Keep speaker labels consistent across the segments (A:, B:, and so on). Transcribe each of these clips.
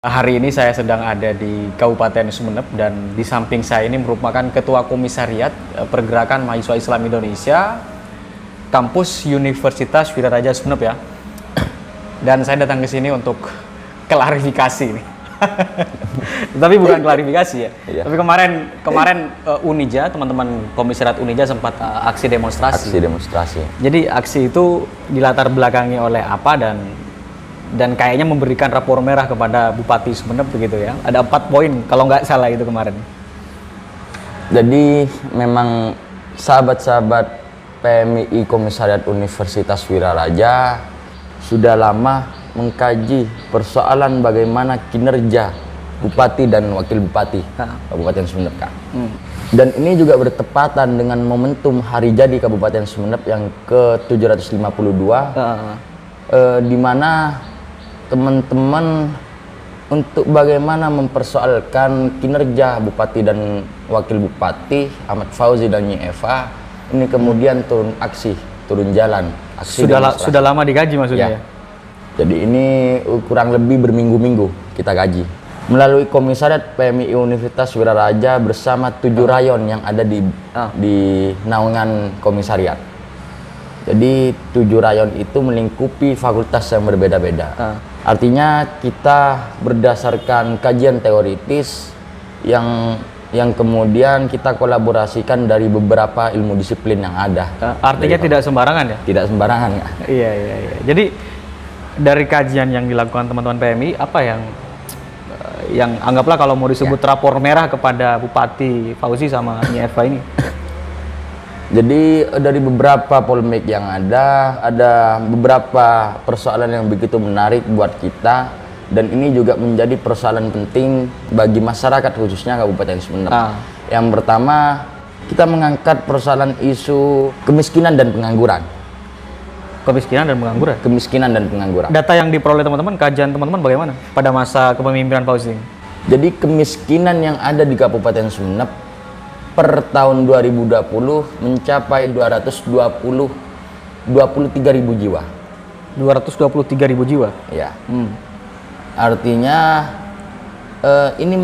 A: Hari ini saya sedang ada di Kabupaten Sumeneb dan di samping saya ini merupakan Ketua Komisariat Pergerakan Mahasiswa Islam Indonesia Kampus Universitas Wiraraja Sumeneb ya. Dan saya datang ke sini untuk klarifikasi nih. Tapi bukan klarifikasi ya.
B: Iya.
A: Tapi kemarin Unija, teman-teman Komisariat Unija sempat aksi demonstrasi.
B: Aksi demonstrasi.
A: Jadi aksi itu dilatar belakangi oleh apa dan kayaknya memberikan rapor merah kepada Bupati Sumeneb begitu ya. Ada 4 poin kalau nggak salah itu kemarin.
B: Jadi memang sahabat-sahabat PMI Komisariat Universitas Wiraraja sudah lama mengkaji persoalan bagaimana kinerja Bupati dan Wakil Bupati Kabupaten Sumeneb, Kak. Dan ini juga bertepatan dengan momentum hari jadi Kabupaten Sumeneb yang ke-752 di mana teman-teman untuk bagaimana mempersoalkan kinerja Bupati dan Wakil Bupati Ahmad Fauzi dan Nyi Eva ini kemudian turun jalan aksi
A: Sudah lama digaji maksudnya ya?
B: Jadi ini kurang lebih berminggu-minggu kita gaji melalui Komisariat PMI Universitas Wiraraja bersama 7 rayon yang ada di naungan komisariat. Jadi 7 rayon itu melingkupi fakultas yang berbeda-beda. Artinya kita berdasarkan kajian teoritis yang kemudian kita kolaborasikan dari beberapa ilmu disiplin yang ada.
A: Artinya tidak sembarangan ya?
B: Tidak sembarangan ya.
A: Iya. Jadi dari kajian yang dilakukan teman-teman PMI, apa yang anggaplah kalau mau disebut rapor merah kepada Bupati Fauzi sama Nyi Eva ini?
B: Jadi dari beberapa polemik yang ada beberapa persoalan yang begitu menarik buat kita dan ini juga menjadi persoalan penting bagi masyarakat khususnya Kabupaten Sumeneb. Yang pertama, kita mengangkat persoalan isu kemiskinan dan pengangguran.
A: Kemiskinan dan pengangguran?
B: Kemiskinan dan pengangguran.
A: Data yang diperoleh teman-teman, kajian teman-teman bagaimana pada masa kepemimpinan Fauzi? Jadi
B: kemiskinan yang ada di Kabupaten Sumeneb per tahun 2020 mencapai 223.000 jiwa.
A: 223.000 jiwa?
B: Ya. Artinya ini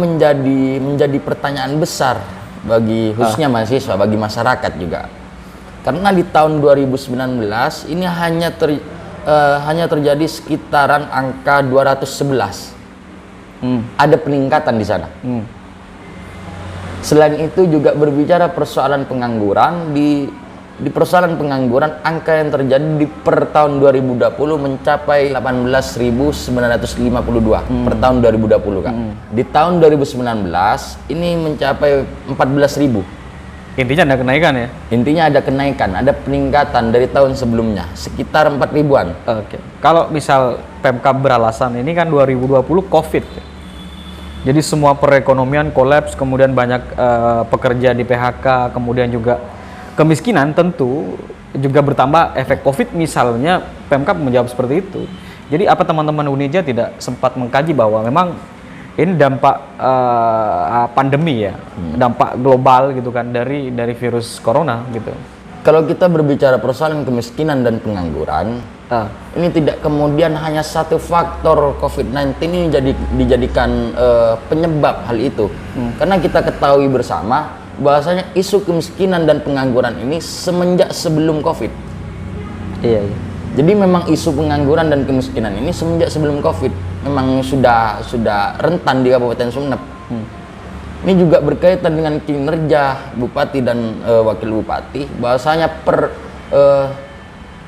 B: menjadi pertanyaan besar bagi khususnya mahasiswa, bagi masyarakat juga. Karena di tahun 2019 ini hanya terjadi sekitaran angka 211. Ada peningkatan di sana. Selain itu juga berbicara persoalan pengangguran, di persoalan pengangguran angka yang terjadi di per tahun 2020 mencapai 18.952 per tahun 2020 Kak. Di tahun 2019 ini mencapai 14.000.
A: Intinya ada kenaikan ya?
B: Intinya ada kenaikan, ada peningkatan dari tahun sebelumnya sekitar 4 ribuan.
A: Oke. Kalau misal Pemkab beralasan ini kan 2020 COVID. Jadi semua perekonomian kolaps, kemudian banyak pekerja di PHK, kemudian juga kemiskinan tentu juga bertambah efek COVID misalnya, Pemkab menjawab seperti itu. Jadi apa teman-teman Unija tidak sempat mengkaji bahwa memang ini dampak pandemi ya, dampak global gitu kan dari virus corona gitu.
B: Kalau kita berbicara persoalan kemiskinan dan pengangguran, ini tidak kemudian hanya satu faktor COVID-19 ini dijadikan penyebab hal itu. Karena kita ketahui bersama bahwasanya isu kemiskinan dan pengangguran ini semenjak sebelum COVID.
A: Iya.
B: Jadi memang isu pengangguran dan kemiskinan ini semenjak sebelum COVID memang sudah rentan di Kabupaten Sumeneb. Ini juga berkaitan dengan kinerja Bupati dan Wakil Bupati, bahwasanya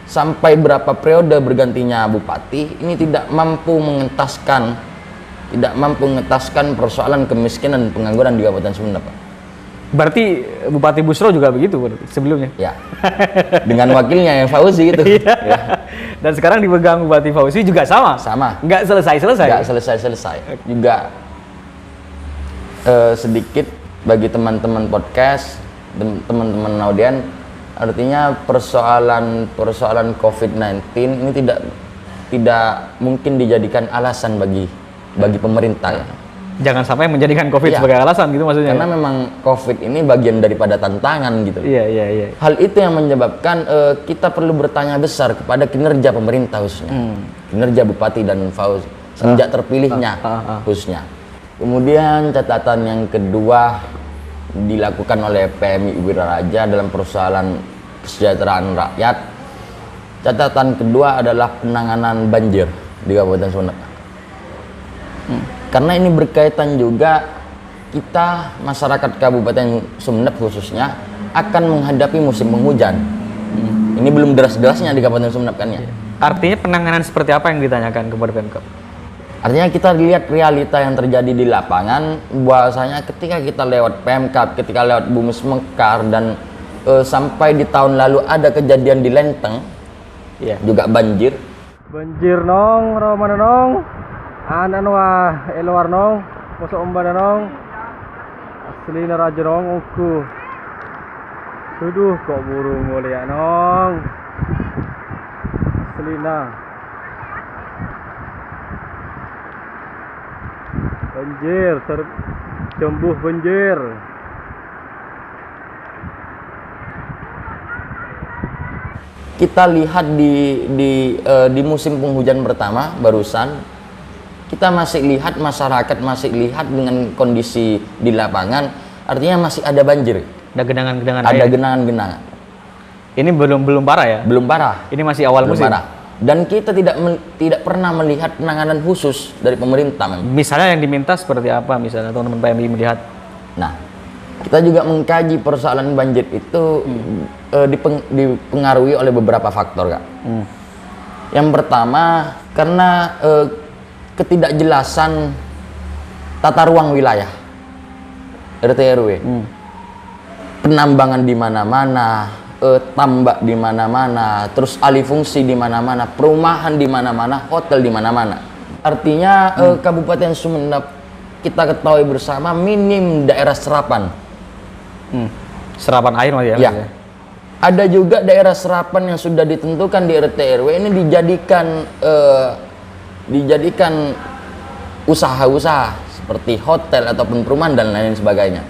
B: sampai berapa periode bergantinya Bupati ini tidak mampu mengentaskan persoalan kemiskinan dan pengangguran di Kabupaten Sumeneb.
A: Berarti Bupati Busro juga begitu sebelumnya? Ya.
B: Dengan wakilnya yang Fauzi itu. Ya.
A: Dan sekarang dipegang Bupati Fauzi juga sama?
B: Sama.
A: Nggak selesai-selesai?
B: Nggak selesai-selesai. Juga sedikit bagi teman-teman podcast, teman-teman audien, artinya persoalan COVID-19 ini tidak mungkin dijadikan alasan bagi pemerintah.
A: Jangan sampai menjadikan COVID sebagai alasan gitu maksudnya.
B: Karena memang COVID ini bagian daripada tantangan gitu.
A: Iya.
B: Hal itu yang menyebabkan kita perlu bertanya besar kepada kinerja pemerintah khususnya. Kinerja Bupati dan Fauzi. semenjak terpilihnya khususnya. Kemudian catatan yang kedua dilakukan oleh PMI Wiraraja dalam persoalan kesejahteraan rakyat. Catatan kedua adalah penanganan banjir di Kabupaten Sumeneb. Karena ini berkaitan juga kita masyarakat Kabupaten Sumeneb khususnya akan menghadapi musim penghujan. Ini belum deras-derasnya di Kabupaten Sumeneb kan ya.
A: Artinya penanganan seperti apa yang ditanyakan kepada Pemkab?
B: Artinya kita lihat realita yang terjadi di lapangan, bahwasanya ketika kita lewat Pemkab, ketika lewat Bumi Mekar dan sampai di tahun lalu ada kejadian di Lenteng, juga banjir.
C: Banjir nong, mana nong, anak wah eluar nong, masuk ombak nong, asli raja nong, uku. Tuduh kok burung mulia nong, asli banjir, tercembuh banjir.
B: Kita lihat di musim penghujan pertama barusan, kita masih lihat masyarakat masih lihat dengan kondisi di lapangan, artinya masih ada banjir.
A: Ada genangan-genangan
B: Ada
A: air.
B: genangan-genangan.
A: Ini belum parah ya?
B: Belum parah.
A: Ini masih awal
B: Belum
A: musim.
B: parah. Dan kita tidak pernah melihat penanganan khusus dari pemerintah memang.
A: Misalnya yang diminta seperti apa misalnya teman-teman PMI melihat?
B: Nah, kita juga mengkaji persoalan banjir itu dipengaruhi oleh beberapa faktor, Kak. Yang pertama, karena ketidakjelasan tata ruang wilayah RT RW. Penambangan di mana-mana, tambak di mana-mana, terus alih fungsi di mana-mana, perumahan di mana-mana, hotel di mana-mana. Artinya Kabupaten Sumeneb kita ketahui bersama minim daerah serapan.
A: Serapan air mas ya?
B: Ya. Ada juga daerah serapan yang sudah ditentukan di RT RW ini dijadikan usaha-usaha seperti hotel ataupun perumahan dan lain sebagainya.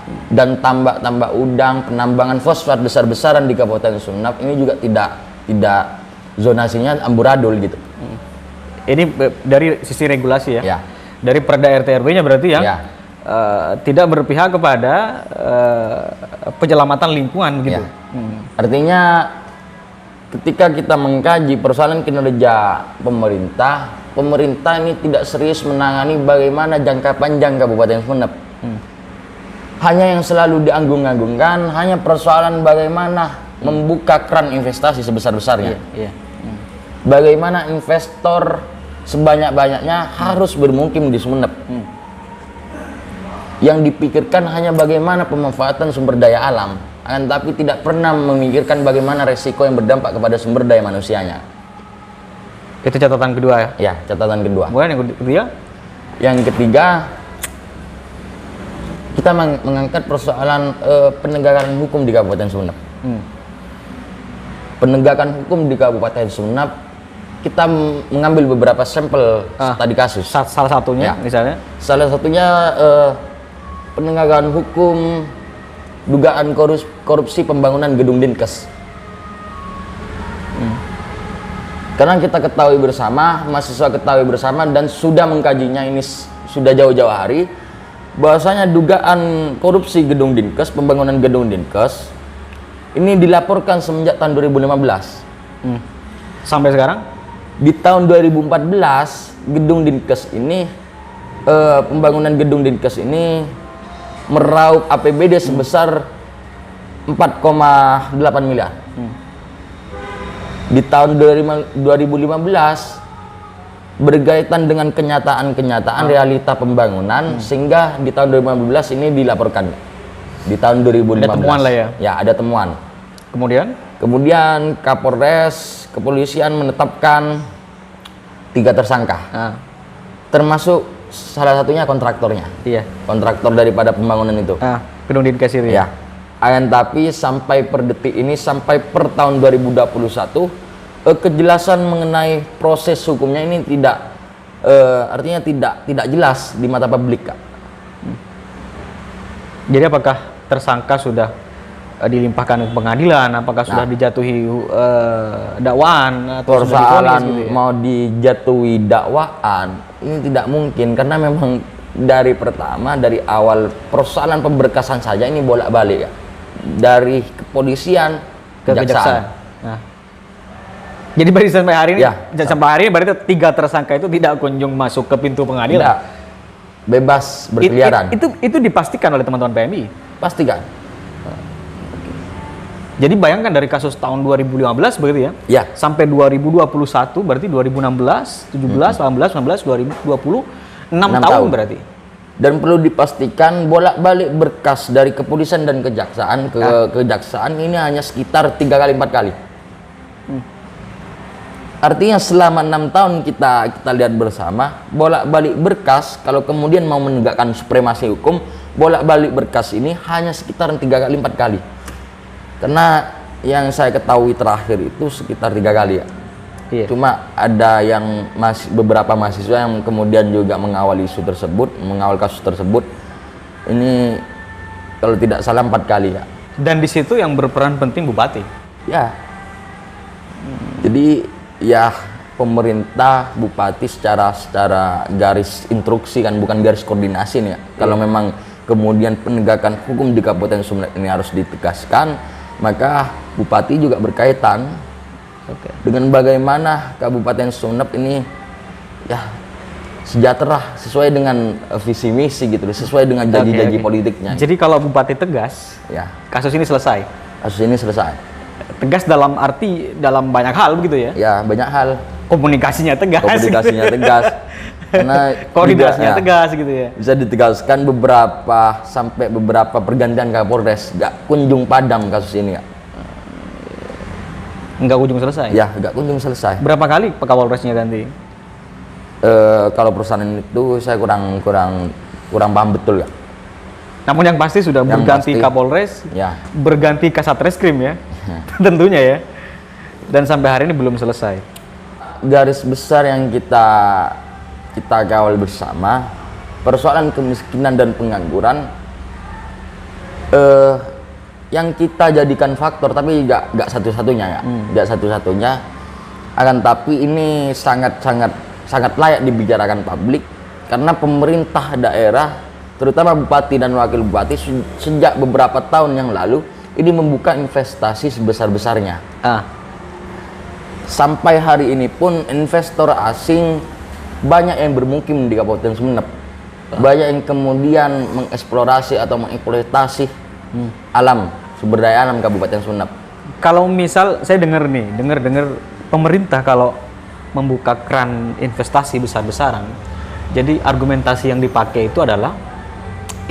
B: Dan tambak-tambak udang, penambangan fosfat besar-besaran di Kabupaten Sumeneb ini juga tidak zonasinya amburadul gitu.
A: Ini dari sisi regulasi ya?
B: Ya.
A: Dari Perda RT RW-nya berarti ya?
B: Ya.
A: Tidak berpihak kepada penyelamatan lingkungan gitu.
B: Ya. Artinya ketika kita mengkaji persoalan kinerja pemerintah ini tidak serius menangani bagaimana jangka panjang Kabupaten Sumeneb. Hanya yang selalu dianggung-anggungkan hanya persoalan bagaimana membuka keran investasi sebesar-besarnya. Bagaimana investor sebanyak-banyaknya harus bermukim di Sumeneb. Yang dipikirkan hanya bagaimana pemanfaatan sumber daya alam, tapi tidak pernah memikirkan bagaimana resiko yang berdampak kepada sumber daya manusianya.
A: Itu catatan kedua ya?
B: Ya, catatan kedua.
A: Kemudian yang ketiga?
B: Yang ketiga, kita mengangkat persoalan penegakan hukum di Kabupaten Sumeneb. Penegakan hukum di Kabupaten Sumeneb, kita mengambil beberapa sampel studi kasus.
A: Salah satunya
B: Ya.
A: misalnya?
B: Salah satunya penegakan hukum dugaan korupsi pembangunan gedung Dinkes. Karena kita ketahui bersama, mahasiswa ketahui bersama dan sudah mengkajinya ini sudah jauh-jauh hari, bahwasanya dugaan korupsi gedung Dinkes, pembangunan gedung Dinkes ini dilaporkan semenjak tahun 2015.
A: Sampai sekarang?
B: Di tahun 2014 gedung Dinkes ini pembangunan gedung Dinkes ini meraup APBD sebesar 4,8 miliar. Di tahun 2015 berkaitan dengan kenyataan realita pembangunan sehingga di tahun 2015 ini dilaporkan. Di tahun 2015.
A: Ada temuan lah ya?
B: Ya, ada temuan.
A: Kemudian
B: Kapolres kepolisian menetapkan 3 tersangka. Termasuk salah satunya kontraktornya.
A: Iya.
B: Kontraktor daripada pembangunan itu.
A: Gedung Dinkes itu
B: Ya. Tapi sampai per detik ini, sampai per tahun 2021 kejelasan mengenai proses hukumnya ini artinya tidak jelas di mata publik, Kak.
A: Jadi apakah tersangka sudah dilimpahkan ke pengadilan, apakah sudah dijatuhi dakwaan atau sudah divonis
B: Persoalan
A: gitu ya?
B: mau dijatuhi dakwaan ini tidak mungkin karena memang dari pertama dari awal persoalan pemberkasan saja ini bolak-balik ya. Dari kepolisian
A: Ke kejaksaan. Nah. Jadi berarti sampai hari ini,
B: Ya.
A: sampai hari ini berarti 3 tersangka itu tidak kunjung masuk ke pintu pengadilan.
B: tidak bebas berkeliaran.
A: Itu dipastikan oleh teman-teman PMI.
B: Pastikan.
A: Jadi bayangkan dari kasus tahun 2015 begitu ya,
B: Ya.
A: sampai 2021 berarti 2016, 17, 18, 19, 2020, 6
B: 6
A: tahun
B: tahun.
A: berarti.
B: Dan perlu dipastikan bolak-balik berkas dari kepolisian dan kejaksaan ke kejaksaan ini hanya sekitar 3 kali 4 kali. Artinya selama 6 tahun kita lihat bersama bolak-balik berkas, kalau kemudian mau menegakkan supremasi hukum, bolak-balik berkas ini hanya sekitar 3 kali 4 kali. Karena yang saya ketahui terakhir itu sekitar 3 kali ya.
A: Iya.
B: Cuma ada yang beberapa mahasiswa yang kemudian juga mengawal isu tersebut, mengawal kasus tersebut. Ini kalau tidak salah 4 kali ya.
A: Dan di situ yang berperan penting bupati.
B: Ya. Jadi ya pemerintah bupati secara garis instruksi kan, bukan garis koordinasi nih ya. Kalau memang kemudian penegakan hukum di Kabupaten Sumeneb ini harus ditegaskan, maka bupati juga berkaitan dengan bagaimana Kabupaten Sumeneb ini ya sejahtera sesuai dengan visi misi gitu, sesuai dengan janji-janji politiknya.
A: Jadi kalau bupati tegas,
B: Ya,
A: kasus ini selesai.
B: kasus ini selesai.
A: Tegas dalam arti dalam banyak hal begitu ya.
B: Ya, banyak hal.
A: Komunikasinya tegas.
B: Komunikasinya tegas. Karena
A: Koordinasinya
B: juga, ya,
A: tegas gitu ya.
B: bisa ditegaskan sampai beberapa pergantian Kapolres gak kunjung padam kasus ini ya.
A: Enggak ujung selesai.
B: Ya, gak kunjung selesai.
A: Berapa kali Pak Kapolresnya ganti?
B: Kalau perusahaan itu saya kurang paham betul ya.
A: Namun yang pasti sudah
B: Yang
A: berganti
B: pasti,
A: Kapolres,
B: ya.
A: berganti Kasat Reskrim ya. Tentunya ya. Dan sampai hari ini belum selesai.
B: Garis besar yang kita kawal bersama, persoalan kemiskinan dan pengangguran yang kita jadikan faktor, tapi gak satu-satunya ya, gak satu-satunya. Akan tapi ini sangat layak dibicarakan publik karena pemerintah daerah, terutama bupati dan wakil bupati sejak beberapa tahun yang lalu ini membuka investasi sebesar-besarnya. Sampai hari ini pun investor asing banyak yang bermukim di Kabupaten Sumeneb. Banyak yang kemudian mengeksplorasi atau mengeksploitasi alam, sumber daya alam Kabupaten Sumeneb.
A: Kalau misal saya dengar pemerintah kalau membuka keran investasi besar-besaran, jadi argumentasi yang dipakai itu adalah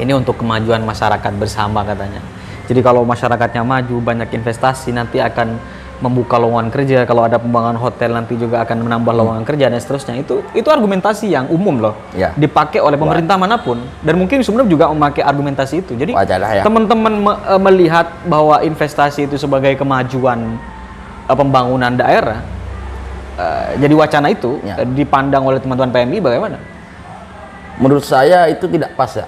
A: ini untuk kemajuan masyarakat bersama katanya. Jadi kalau masyarakatnya maju, banyak investasi, nanti akan membuka lowongan kerja. Kalau ada pembangunan hotel nanti juga akan menambah lowongan kerja dan seterusnya. Itu argumentasi yang umum loh,
B: Ya.
A: dipakai oleh pemerintah manapun. Dan mungkin Sumeneb juga memakai argumentasi itu. Jadi
B: Wajarlah ya.
A: teman-teman melihat bahwa investasi itu sebagai kemajuan pembangunan daerah. Jadi wacana itu
B: Ya.
A: dipandang oleh teman-teman PMI bagaimana?
B: Menurut saya itu tidak pas ya.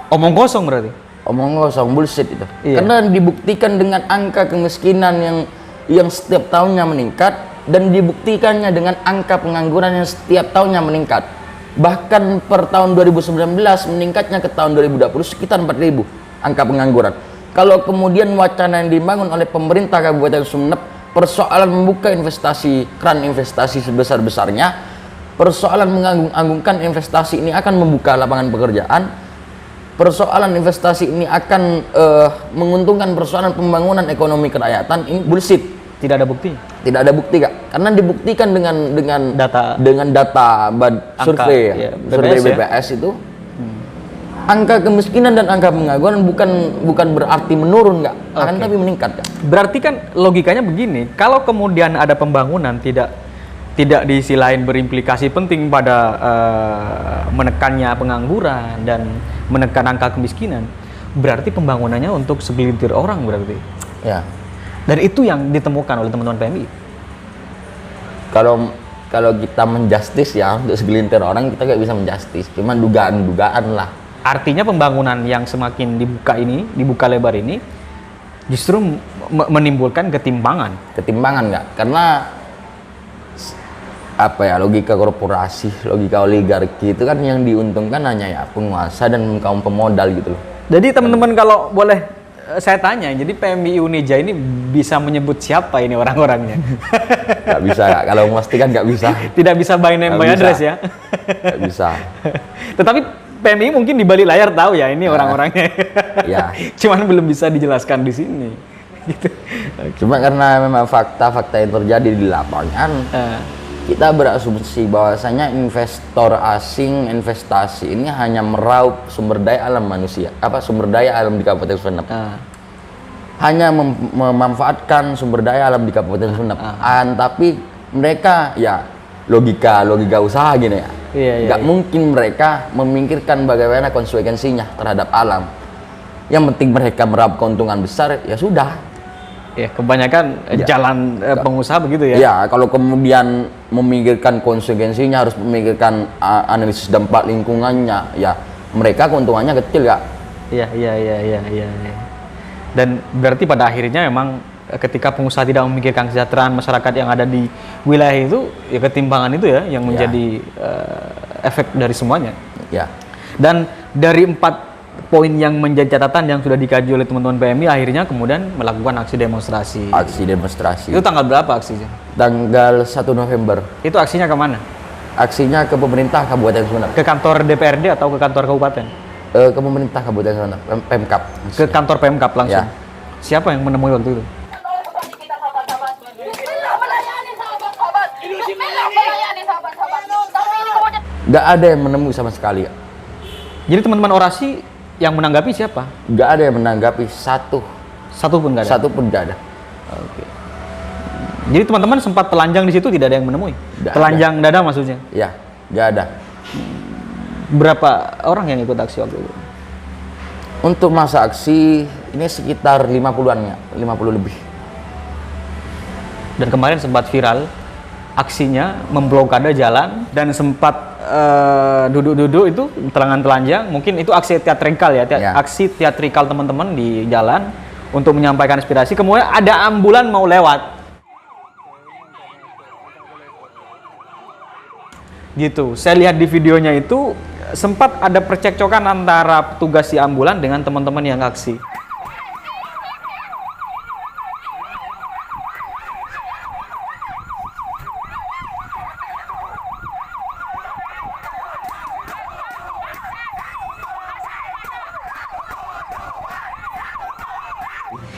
A: Omong kosong berarti.
B: Omong kosong, bullshit itu.
A: Iya.
B: Karena dibuktikan dengan angka kemiskinan yang setiap tahunnya meningkat dan dibuktikannya dengan angka pengangguran yang setiap tahunnya meningkat. Bahkan per tahun 2019 meningkatnya ke tahun 2020 sekitar 4.000 angka pengangguran. Kalau kemudian wacana yang dibangun oleh pemerintah Kabupaten Sumeneb, persoalan membuka keran investasi sebesar-besarnya, persoalan mengagung-agungkan investasi ini akan membuka lapangan pekerjaan, persoalan investasi ini akan menguntungkan persoalan pembangunan ekonomi kerakyatan, ini bullshit.
A: Tidak ada bukti.
B: Tidak ada bukti Kak, karena dibuktikan dengan
A: Data.
B: survei
A: iya,
B: survei
A: BPS ya.
B: BPS itu angka kemiskinan dan angka pengangguran bukan berarti menurun Kak, akan tapi meningkat Kak.
A: Berarti kan logikanya begini, kalau kemudian ada pembangunan tidak di sisi lain berimplikasi penting pada menekannya pengangguran dan menekan angka kemiskinan, berarti pembangunannya untuk segelintir orang berarti.
B: Ya.
A: Dan itu yang ditemukan oleh teman-teman PMI.
B: Kalau kita menjustis ya untuk segelintir orang kita nggak bisa menjustis, cuma dugaan-dugaan lah.
A: Artinya pembangunan yang semakin dibuka lebar ini Justru menimbulkan ketimpangan.
B: Ketimpangan nggak? Karena apa ya, logika korporasi, logika oligarki itu kan yang diuntungkan hanya ya penguasa dan kaum pemodal gitu loh.
A: Jadi teman-teman kalau boleh saya tanya, jadi PMI Unija ini bisa menyebut siapa ini orang-orangnya?
B: Nggak bisa, nggak? Kalau memastikan nggak bisa.
A: Tidak bisa by name by address ya?
B: Nggak bisa.
A: Tetapi PMI mungkin di balik layar tahu ya ini orang-orangnya.
B: Ya.
A: Cuman belum bisa dijelaskan di sini. Gitu.
B: Cuma karena memang fakta-fakta yang terjadi di lapangan, kita berasumsi bahwasanya investor asing investasi ini hanya meraup sumber daya alam manusia, sumber daya alam di Kabupaten Sumeneb. Hanya memanfaatkan sumber daya alam di Kabupaten Sumeneb. Tapi mereka ya logika usaha gini ya. Nggak mungkin mereka memikirkan bagaimana konsekuensinya terhadap alam. Yang penting mereka meraup keuntungan besar, ya sudah.
A: Ya, kebanyakan jalan pengusaha begitu ya.
B: Ya, kalau kemudian memikirkan konsekuensinya, harus memikirkan analisis dampak lingkungannya, ya mereka keuntungannya kecil ya.
A: Iya. Dan berarti pada akhirnya memang ketika pengusaha tidak memikirkan kesejahteraan masyarakat yang ada di wilayah itu, ya ketimpangan itu ya yang menjadi efek dari semuanya.
B: Ya.
A: Dan dari 4 poin yang menjadi catatan yang sudah dikaji oleh teman-teman PMI, akhirnya kemudian melakukan aksi demonstrasi.
B: Aksi demonstrasi.
A: Itu tanggal berapa aksinya?
B: Tanggal 1 November.
A: Itu aksinya kemana?
B: Aksinya ke pemerintah Kabupaten Sumeneb.
A: Ke kantor DPRD atau ke kantor kabupaten?
B: Ke pemerintah Kabupaten Sumeneb, Pemkab.
A: Ke kantor Pemkab langsung?
B: Ya.
A: Siapa yang menemui waktu itu?
B: Nggak ada yang menemui sama sekali.
A: Jadi teman-teman orasi yang menanggapi siapa?
B: Nggak ada yang menanggapi satu
A: pun nggak ada?
B: Satu pun nggak ada.
A: Oke. Jadi teman-teman sempat telanjang di situ, tidak ada yang menemui?
B: Nggak
A: telanjang
B: ada.
A: dada maksudnya?
B: Ya, nggak ada.
A: Berapa orang yang ikut aksi waktu itu?
B: Untuk masa aksi ini sekitar 50-an ya, 50 lebih.
A: Dan kemarin sempat viral aksinya memblokade jalan dan sempat duduk-duduk itu telanjang, mungkin itu aksi teatrikal ya, aksi teatrikal teman-teman di jalan untuk menyampaikan aspirasi. Kemudian ada ambulan mau lewat, gitu. Saya lihat di videonya itu sempat ada percekcokan antara petugas si ambulan dengan teman-teman yang aksi.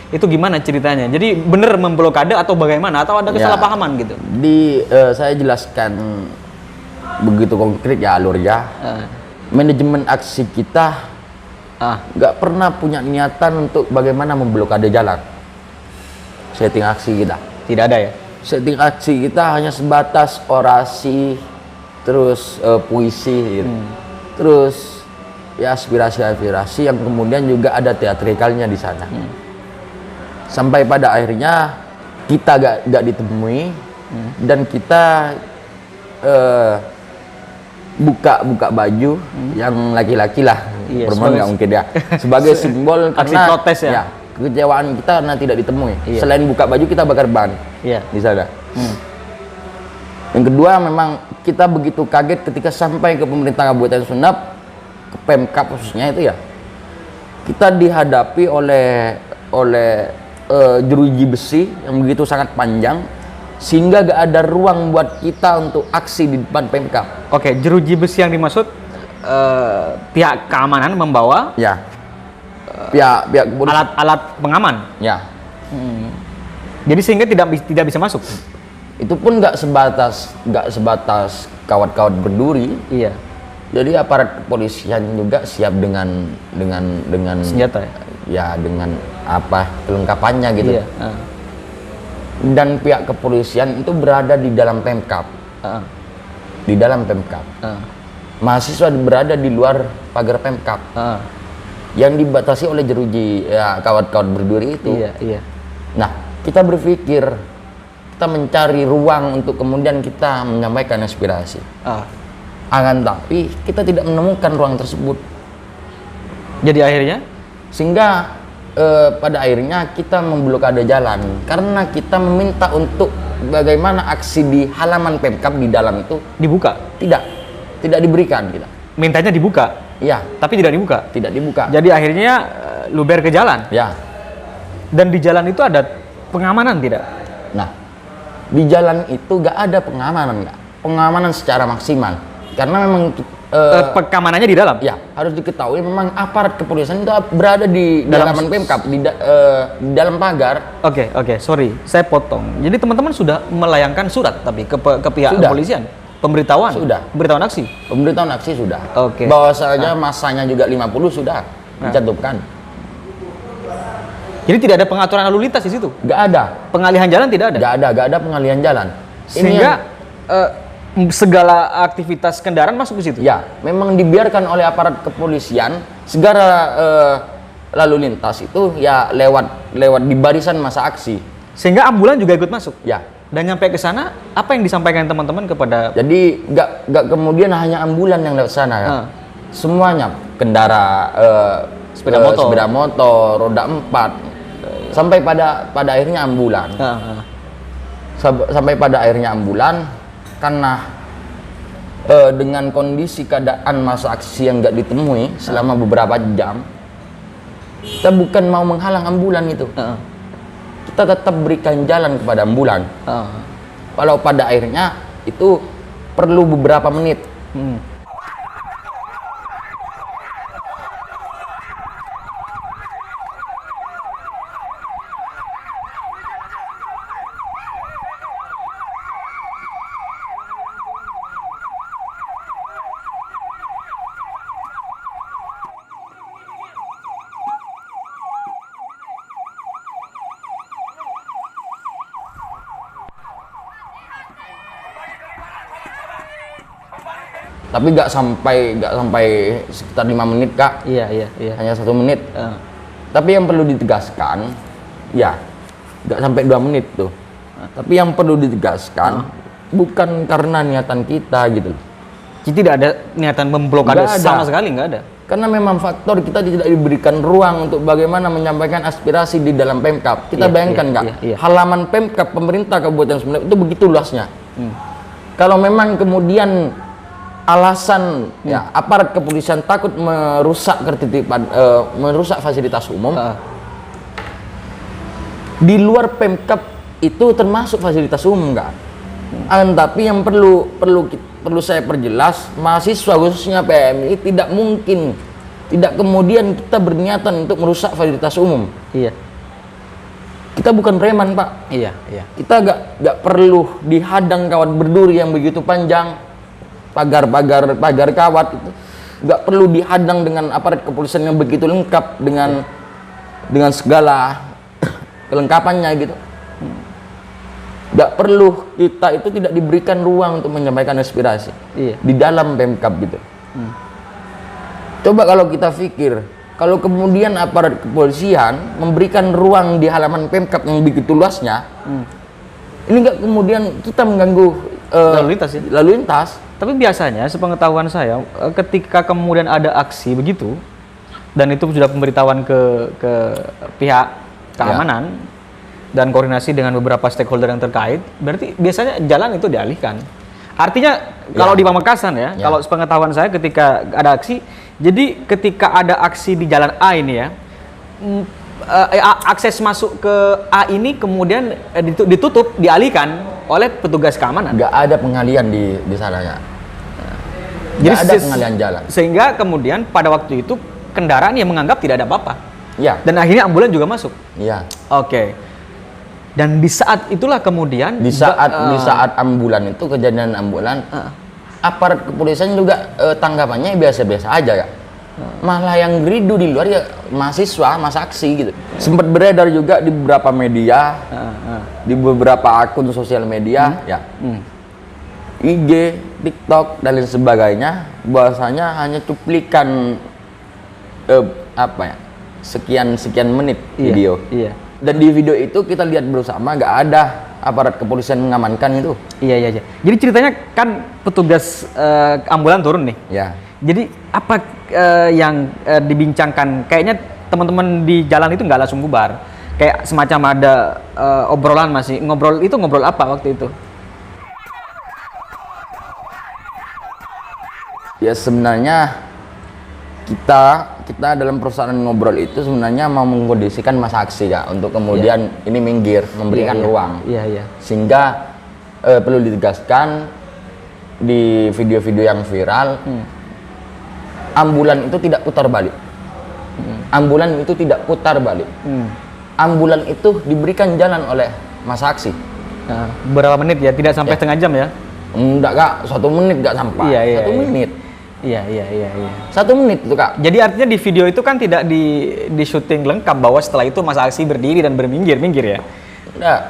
A: Itu gimana ceritanya? Jadi bener memblokade atau bagaimana? Atau ada kesalahpahaman gitu?
B: Saya jelaskan begitu konkret ya alurnya. Manajemen aksi kita nggak pernah punya niatan untuk bagaimana memblokade jalan. Setting aksi kita
A: tidak ada ya?
B: Setting aksi kita hanya sebatas orasi, terus puisi gitu. Terus ya aspirasi-aspirasi yang kemudian juga ada teatrikalnya di sana. Sampai pada akhirnya kita gak ditemui dan kita buka baju yang laki-laki lah, perempuan nggak mungkin ya, sebagai simbol
A: aksi
B: karena
A: protes ya?
B: Kekecewaan kita karena tidak ditemui. Selain buka baju kita bakar ban di sana. Yang kedua memang kita begitu kaget ketika sampai ke pemerintah Kabupaten Sumeneb, ke Pemkab khususnya itu ya, kita dihadapi oleh jeruji besi yang begitu sangat panjang sehingga gak ada ruang buat kita untuk aksi di depan Pemkab.
A: Oke, jeruji besi yang dimaksud pihak keamanan membawa pihak alat pengaman.
B: Ya.
A: Jadi sehingga tidak bisa masuk.
B: Itu pun nggak sebatas kawat-kawat berduri.
A: Iya.
B: Jadi aparat kepolisian juga siap dengan
A: senjata ya?
B: Ya dengan kelengkapannya gitu.
A: Iya.
B: Dan pihak kepolisian itu berada di dalam Pemkab. Di dalam Pemkab. Mahasiswa berada di luar pagar Pemkab. Yang dibatasi oleh jeruji kawat-kawat berduri itu.
A: Iya.
B: Nah, kita berpikir kita mencari ruang untuk kemudian kita menyampaikan aspirasi. Akan tapi kita tidak menemukan ruang tersebut.
A: Jadi akhirnya
B: sehingga pada akhirnya kita memblokade jalan karena kita meminta untuk bagaimana aksi di halaman Pemkab di dalam itu
A: Dibuka.
B: tidak diberikan kita.
A: Mintanya dibuka,
B: Ya,
A: tapi tidak dibuka.
B: tidak dibuka.
A: Jadi akhirnya luber ke jalan.
B: Ya.
A: Dan di jalan itu ada pengamanan tidak?
B: Nah, di jalan itu gak ada pengamanan secara maksimal karena memang
A: Pengamanannya di dalam.
B: ya harus diketahui memang aparat kepolisian itu berada di
A: Dalam
B: halaman Pemkab di dalam pagar.
A: Oke, sorry, saya potong. Jadi teman-teman sudah melayangkan surat tapi ke pihak
B: Sudah.
A: kepolisian, pemberitahuan,
B: Sudah.
A: pemberitahuan aksi.
B: Pemberitahuan aksi sudah.
A: Oke.
B: Bahwasanya masanya juga 50 sudah dicantumkan.
A: Jadi tidak ada pengaturan lalu lintas di situ.
B: Gak ada.
A: Pengalihan jalan tidak ada.
B: Gak ada pengalihan jalan.
A: Sehingga segala aktivitas kendaraan masuk ke situ.
B: Ya, memang dibiarkan oleh aparat kepolisian segala lalu lintas itu ya lewat di barisan masa aksi.
A: Sehingga ambulan juga ikut masuk.
B: Ya.
A: Dan nyampe ke sana, apa yang disampaikan teman-teman kepada
B: Jadi gak kemudian hanya ambulan yang lewat sana ya. Semuanya
A: Sepeda motor.
B: roda 4 sampai pada akhirnya ambulan. Sampai pada akhirnya ambulan karena dengan kondisi keadaan masa aksi yang nggak ditemui selama beberapa jam, kita bukan mau menghalang ambulan itu, kita tetap berikan jalan kepada ambulan. Walau pada akhirnya itu perlu beberapa menit. Tapi nggak sampai sekitar 5 menit Kak,
A: Iya.
B: hanya 1 menit. Tapi yang perlu ditegaskan, ya nggak sampai 2 menit tuh. Tapi yang perlu ditegaskan bukan karena niatan kita gitu.
A: Jadi tidak ada niatan memblokade
B: Nggak ada.
A: sama sekali, nggak ada.
B: Karena memang faktor kita tidak diberikan ruang untuk bagaimana menyampaikan aspirasi di dalam Pemkab. Kita bayangkan Kak, halaman Pemkab pemerintah Kabupaten Sumeneb itu begitu luasnya. Kalau memang kemudian alasan ya aparat kepolisian takut merusak ketertiban, merusak fasilitas umum, di luar Pemkab itu termasuk fasilitas umum Kak. Tapi yang perlu saya perjelas, mahasiswa khususnya PMI tidak kemudian kita berniatan untuk merusak fasilitas umum.
A: Iya.
B: Kita bukan preman Pak.
A: Iya.
B: Kita gak perlu dihadang kawat berduri yang begitu panjang, pagar kawat itu nggak perlu dihadang dengan aparat kepolisian yang begitu lengkap dengan segala kelengkapannya gitu. Nggak perlu, kita itu tidak diberikan ruang untuk menyampaikan aspirasi di dalam Pemkab gitu. Coba kalau kita pikir, kalau kemudian aparat kepolisian memberikan ruang di halaman Pemkab yang begitu luasnya, ini nggak kemudian kita mengganggu lalu lintas.
A: Tapi biasanya sepengetahuan saya ketika kemudian ada aksi begitu dan itu sudah pemberitahuan ke pihak keamanan dan koordinasi dengan beberapa stakeholder yang terkait, berarti biasanya jalan itu dialihkan. Artinya kalau di Pamekasan kalau sepengetahuan saya ketika ada aksi, jadi ketika ada aksi di jalan A ini akses masuk ke A ini kemudian ditutup, dialihkan oleh petugas keamanan.
B: Nggak ada pengalian di sana ya. Jadi ada pengalian jalan.
A: Sehingga kemudian pada waktu itu kendaraan yang menganggap tidak ada apa-apa.
B: Ya.
A: Dan akhirnya ambulan juga masuk.
B: Iya.
A: Oke. Dan di saat itulah kemudian
B: di saat ambulan itu kejadian ambulan, aparat kepolisian juga tanggapannya biasa-biasa aja ya. Malah yang geridu di luar ya mahasiswa, masa aksi gitu. Sempat beredar juga di beberapa media, di beberapa akun sosial media, IG, TikTok dan lain sebagainya, bahwasanya hanya cuplikan sekian menit video.
A: Iya.
B: Dan di video itu kita lihat bersama nggak ada aparat kepolisian mengamankan itu.
A: Iya. Jadi ceritanya kan petugas ambulan turun nih.
B: Ya.
A: Jadi apa yang dibincangkan? Kayaknya teman-teman di jalan itu nggak langsung bubar. Kayak semacam ada obrolan masih ngobrol. Itu ngobrol apa waktu itu?
B: Ya sebenarnya kita dalam persoalan ngobrol itu sebenarnya mau mengkondisikan masa aksi Kak, untuk kemudian ini minggir, memberikan ruang.
A: Iya.
B: Sehingga perlu ditegaskan di video-video yang viral, ambulan itu tidak putar balik. Ambulan itu tidak putar balik. Ambulan itu diberikan jalan oleh masa aksi.
A: Nah, berapa menit ya? Tidak sampai setengah jam ya?
B: Enggak Kak, 1 menit nggak sampai.
A: Iya.
B: 1 menit.
A: Iya.
B: 1 menit itu Kak.
A: Jadi artinya di video itu kan tidak di syuting lengkap bahwa setelah itu masa aksi berdiri dan berminggir ya?
B: Enggak.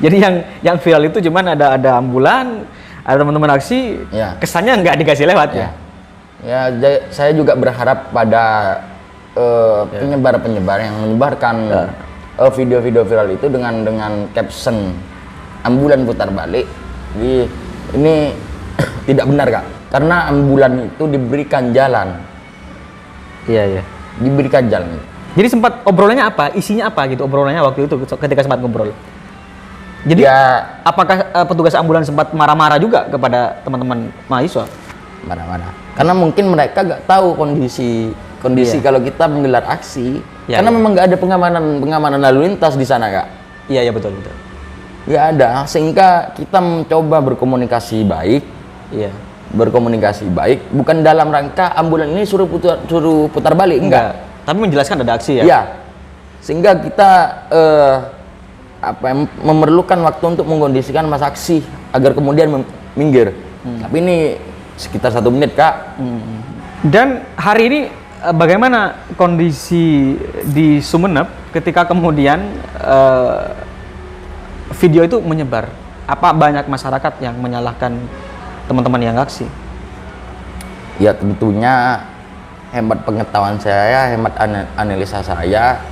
A: Jadi yang viral itu cuman ada ambulan, ada teman-teman aksi,
B: Ya.
A: kesannya nggak dikasih lewat ya?
B: Ya, saya juga berharap pada penyebar-penyebar yang menyebarkan video-video viral itu dengan caption ambulan putar balik. Jadi ini tidak benar Kak, karena ambulan itu diberikan jalan.
A: Iya.
B: Diberikan jalan.
A: Jadi sempat obrolannya apa? Isinya apa gitu obrolannya waktu itu ketika sempat ngobrol? Jadi
B: Ya,
A: apakah petugas ambulan sempat marah-marah juga kepada teman-teman mahasiswa?
B: mana-mana. Karena mungkin mereka nggak tahu kondisi
A: Iya.
B: kalau kita menggelar aksi.
A: Iya,
B: Karena
A: iya.
B: memang nggak ada pengamanan lalu lintas di sana Kak.
A: Iya betul.
B: Nggak ada, sehingga kita mencoba berkomunikasi baik.
A: Iya.
B: Berkomunikasi baik, bukan dalam rangka ambulan ini suruh putar balik, enggak.
A: Tapi menjelaskan ada aksi ya?
B: Iya. Sehingga kita memerlukan waktu untuk mengkondisikan masa aksi agar kemudian minggir. Tapi ini sekitar 1 menit Kak.
A: Dan hari ini bagaimana kondisi di Sumeneb ketika kemudian video itu menyebar? Apa banyak masyarakat yang menyalahkan teman-teman yang aksi?
B: Ya tentunya hemat pengetahuan saya, hemat analisa saya,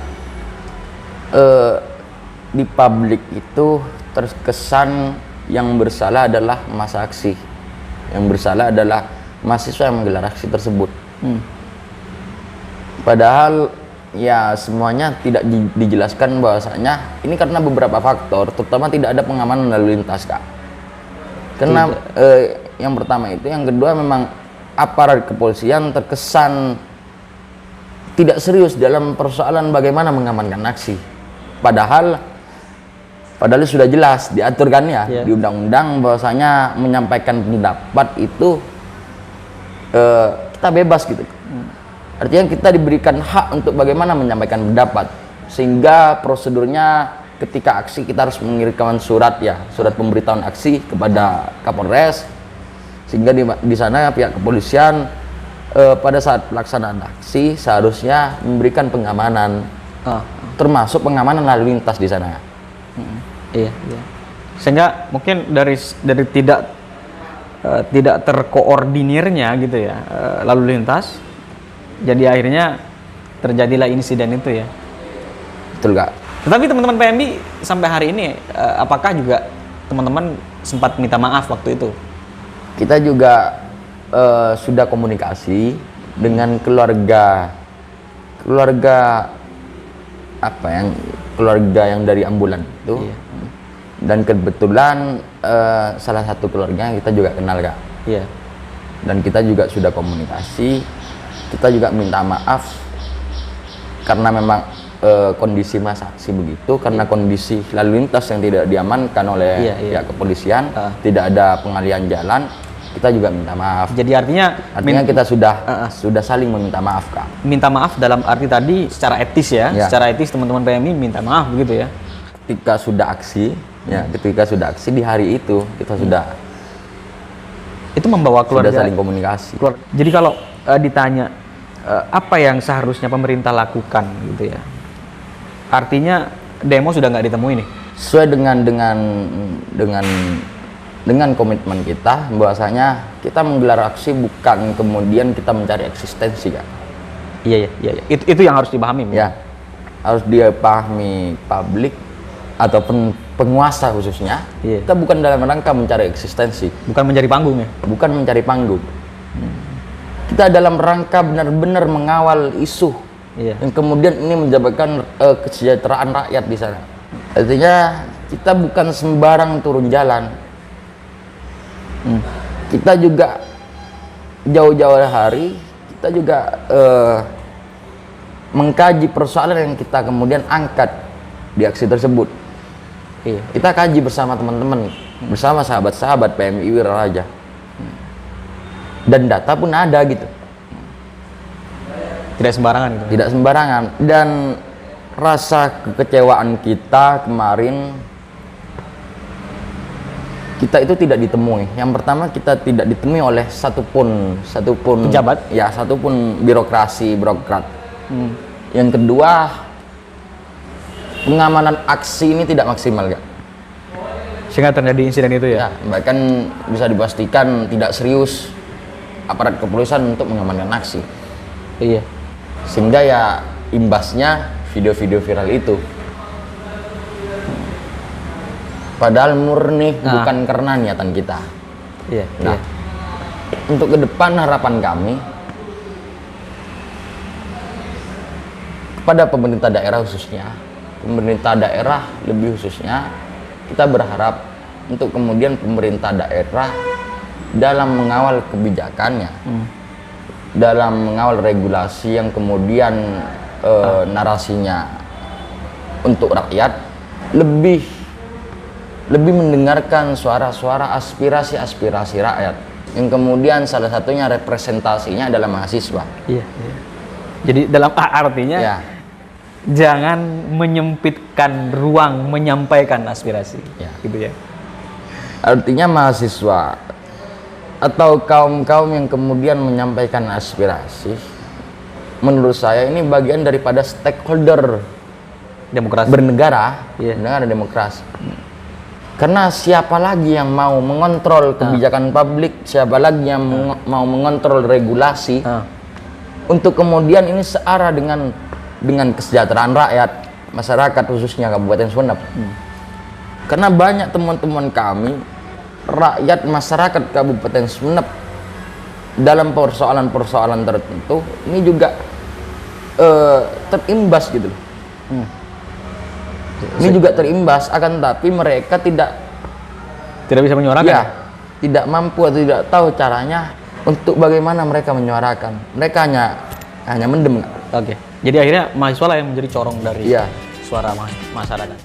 B: di publik itu terkesan yang bersalah adalah masa aksi, yang bersalah adalah mahasiswa yang menggelar aksi tersebut. Padahal ya semuanya tidak dijelaskan bahwasanya ini karena beberapa faktor, terutama tidak ada pengamanan lalu lintas Kak. Karena yang pertama itu, yang kedua memang aparat kepolisian terkesan tidak serius dalam persoalan bagaimana mengamankan aksi. Padahal sudah jelas diaturkan ya di undang-undang bahwasanya menyampaikan pendapat itu kita bebas gitu. Artinya kita diberikan hak untuk bagaimana menyampaikan pendapat, sehingga prosedurnya ketika aksi kita harus mengirimkan surat pemberitahuan aksi kepada Kapolres, sehingga di sana pihak kepolisian pada saat pelaksanaan aksi seharusnya memberikan pengamanan, termasuk pengamanan lalu lintas di sana.
A: Iya. Sehingga mungkin dari tidak terkoordinirnya gitu ya lalu lintas, jadi akhirnya terjadilah insiden itu ya.
B: Betul Kak.
A: Tetapi teman-teman PMI sampai hari ini apakah juga teman-teman sempat minta maaf waktu itu?
B: Kita juga sudah komunikasi dengan keluarga yang dari ambulan itu.
A: Iya.
B: Dan kebetulan salah satu keluarga yang kita juga kenal Kak.
A: Iya.
B: Dan kita juga sudah komunikasi, kita juga minta maaf karena memang kondisi masa aksi begitu, karena kondisi lalu lintas yang tidak diamankan oleh pihak kepolisian, tidak ada pengalihan jalan, kita juga minta maaf.
A: Jadi artinya
B: kita sudah saling meminta maaf Kak.
A: Minta maaf dalam arti tadi secara etis ya, secara etis teman-teman PMI minta maaf begitu ya.
B: Ketika sudah aksi di hari itu kita sudah
A: membawa keluarga,
B: sudah saling komunikasi.
A: Jadi kalau ditanya apa yang seharusnya pemerintah lakukan gitu ya, artinya demo sudah nggak ditemui nih.
B: Sesuai dengan komitmen kita bahwasanya kita menggelar aksi bukan kemudian kita mencari eksistensi Kak.
A: Iya. Itu yang harus dipahami.
B: Ya, harus dipahami publik ataupun penguasa khususnya. Kita bukan dalam rangka mencari eksistensi,
A: bukan mencari panggung ya.
B: Bukan mencari panggung. Kita dalam rangka benar-benar mengawal isu
A: Iya.
B: yang kemudian ini menjabarkan kesejahteraan rakyat di sana. Artinya kita bukan sembarang turun jalan. Kita juga jauh-jauh hari kita juga mengkaji persoalan yang kita kemudian angkat di aksi tersebut.
A: Iya.
B: Kita kaji bersama teman-teman, bersama sahabat-sahabat PMI Wiraraja. Dan data pun ada gitu.
A: Tidak sembarangan gitu.
B: Tidak sembarangan. Dan rasa kekecewaan kita kemarin, kita itu tidak ditemui. Yang pertama, kita tidak ditemui oleh satupun
A: pejabat,
B: ya, satupun birokrat. Yang kedua, pengamanan aksi ini tidak maksimal, Kak.
A: Sehingga terjadi insiden itu ya.
B: Ya, bahkan bisa dipastikan tidak serius aparat kepolisian untuk mengamankan aksi.
A: Iya.
B: Sehingga ya imbasnya video-video viral itu. Padahal murni bukan karena niatan kita.
A: Iya.
B: Nah, untuk ke depan harapan kami kepada pemerintah daerah khususnya, pemerintah daerah lebih khususnya, kita berharap untuk kemudian pemerintah daerah dalam mengawal kebijakannya, dalam mengawal regulasi yang kemudian narasinya untuk rakyat, lebih mendengarkan suara-suara aspirasi rakyat yang kemudian salah satunya representasinya adalah mahasiswa.
A: Iya. Jadi dalam artinya
B: Ya,
A: jangan menyempitkan ruang menyampaikan aspirasi.
B: Ya.
A: Gitu ya.
B: artinya mahasiswa atau kaum-kaum yang kemudian menyampaikan aspirasi, menurut saya ini bagian daripada stakeholder
A: Demokrasi.
B: bernegara,
A: Iya.
B: bernegara demokrasi. Karena siapa lagi yang mau mengontrol kebijakan publik, siapa lagi yang mau mengontrol regulasi untuk kemudian ini searah dengan kesejahteraan rakyat, masyarakat khususnya Kabupaten Sumeneb. Karena banyak teman-teman kami, rakyat masyarakat Kabupaten Sumeneb dalam persoalan-persoalan tertentu ini juga terimbas gitu loh. Ini juga terimbas, akan tapi mereka tidak
A: bisa menyuarakan.
B: ya, tidak mampu atau tidak tahu caranya untuk bagaimana mereka menyuarakan. Mereka hanya mendem.
A: Oke. Jadi akhirnya mahasiswa lah yang menjadi corong dari
B: Iya.
A: suara masyarakat.